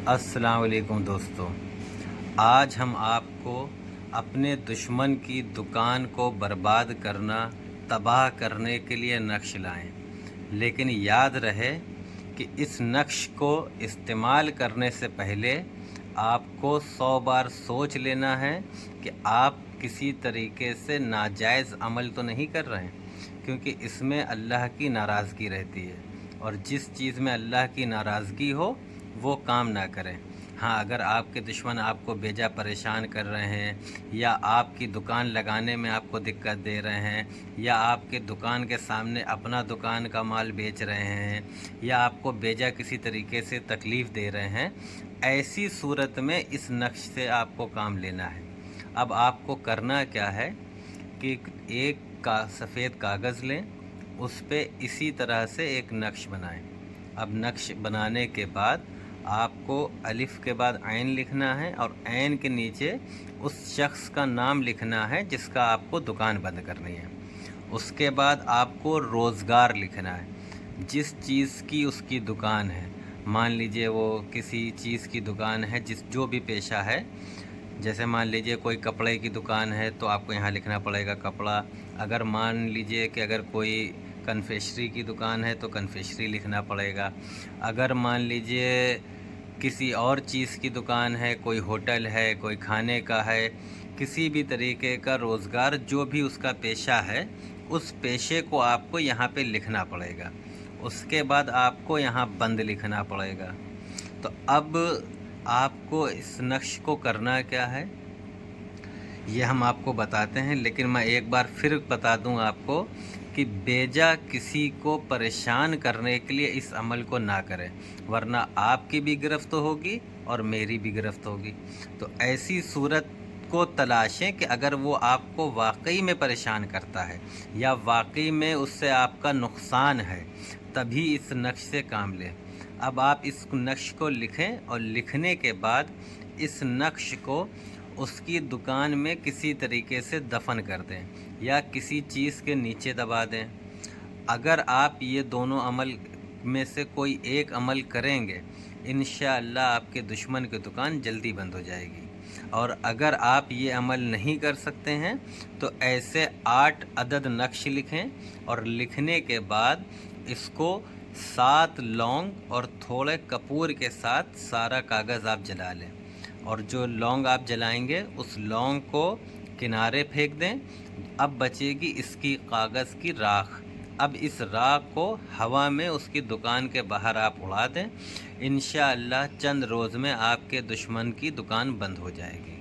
अस्सलाम वालेकुम दोस्तों। आज हम आपको अपने दुश्मन की दुकान को बर्बाद करना, तबाह करने के लिए नक्श लाएं। लेकिन याद रहे कि इस नक्श को इस्तेमाल करने से पहले आपको 100 बार सोच लेना है कि आप किसी तरीके से नाजायज़ अमल तो नहीं कर रहे हैं, क्योंकि इसमें अल्लाह की नाराज़गी रहती है। और जिस चीज़ में अल्लाह की नाराज़गी हो वो काम ना करें। हाँ, अगर आपके दुश्मन आपको बेजा परेशान कर रहे हैं, या आपकी दुकान लगाने में आपको दिक्कत दे रहे हैं, या आपके दुकान के सामने अपना दुकान का माल बेच रहे हैं, या आपको बेजा किसी तरीके से तकलीफ़ दे रहे हैं, ऐसी सूरत में इस नक्श से आपको काम लेना है। अब आपको करना क्या है कि एक सफ़ेद कागज़ लें, उस पे इसी तरह से एक नक्श बनाएं। अब नक्श बनाने के बाद आपको अलिफ़ के बाद ऐन लिखना है, और ऐन के नीचे उस शख्स का नाम लिखना है जिसका आपको दुकान बंद करनी है। उसके बाद आपको रोज़गार लिखना है, जिस चीज़ की उसकी दुकान है। मान लीजिए वो किसी चीज़ की दुकान है, जो भी पेशा है। जैसे मान लीजिए कोई कपड़े की दुकान है तो आपको यहाँ लिखना पड़ेगा कपड़ा। अगर मान लीजिए कि अगर कोई कन्फेक्शनरी की दुकान है तो कन्फेक्शनरी लिखना पड़ेगा। अगर मान लीजिए किसी और चीज़ की दुकान है, कोई होटल है, कोई खाने का है, किसी भी तरीके का रोज़गार, जो भी उसका पेशा है, उस पेशे को आपको यहाँ पे लिखना पड़ेगा। उसके बाद आपको यहाँ बंद लिखना पड़ेगा। तो अब आपको इस नक्श को करना क्या है ये हम आपको बताते हैं, लेकिन मैं एक बार फिर बता दूं आपको कि बेजा किसी को परेशान करने के लिए इस अमल को ना करें, वरना आपकी भी गिरफ्त होगी और मेरी भी गिरफ्त होगी। तो ऐसी सूरत को तलाशें कि अगर वो आपको वाकई में परेशान करता है या वाकई में उससे आपका नुकसान है, तभी इस नक्श से काम लें। अब आप इस नक्श को लिखें, और लिखने के बाद इस नक्श को उसकी दुकान में किसी तरीके से दफन कर दें, या किसी चीज़ के नीचे दबा दें। अगर आप ये दोनों अमल में से कोई एक अमल करेंगे, इंशाअल्लाह आपके दुश्मन की दुकान जल्दी बंद हो जाएगी। और अगर आप ये अमल नहीं कर सकते हैं तो ऐसे 8 अदद नक्श लिखें, और लिखने के बाद इसको 7 लौंग और थोड़े कपूर के साथ सारा कागज़ आप जला लें। और जो लौंग आप जलाएंगे उस लौंग को किनारे फेंक दें। अब बचेगी इसकी कागज़ की राख। अब इस राख को हवा में उसकी दुकान के बाहर आप उड़ा दें। इंशाअल्लाह चंद रोज़ में आपके दुश्मन की दुकान बंद हो जाएगी।